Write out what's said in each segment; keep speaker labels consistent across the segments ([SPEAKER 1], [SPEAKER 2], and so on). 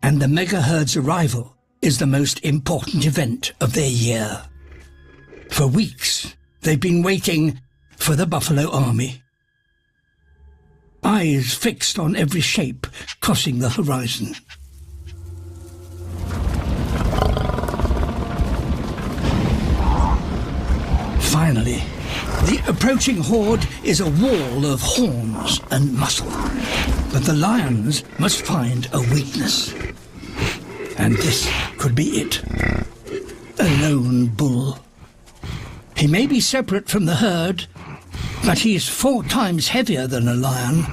[SPEAKER 1] And the mega herd's arrival is the most important event of their year. For weeks, they've been waiting for the buffalo army. Eyes fixed on every shape crossing the horizon. Finally, the approaching horde is a wall of horns and muscle. But the lions must find a weakness. And this could be it. A lone bull. He may be separate from the herd, but he's 4 times heavier than a lion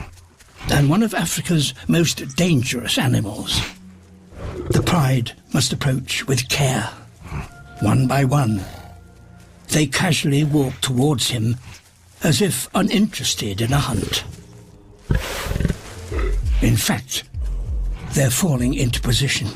[SPEAKER 1] and one of Africa's most dangerous animals. The pride must approach with care. One by one, they casually walk towards him as if uninterested in a hunt. In fact, they're falling into position.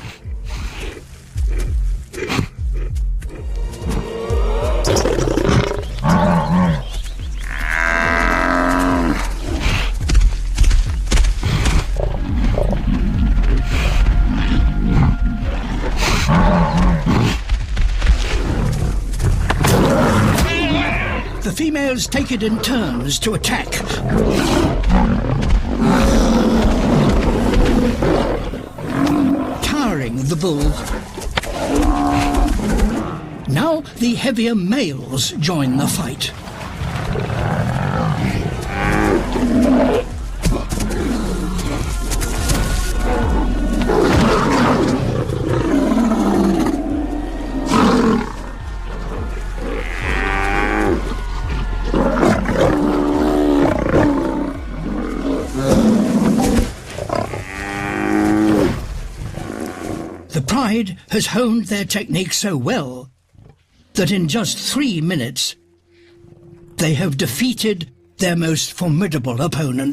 [SPEAKER 1] The females take it in turns to attack. Towering the bull. Now the heavier males join the fight. The pride has honed their technique so well that in just 3 minutes they have defeated their most formidable opponent.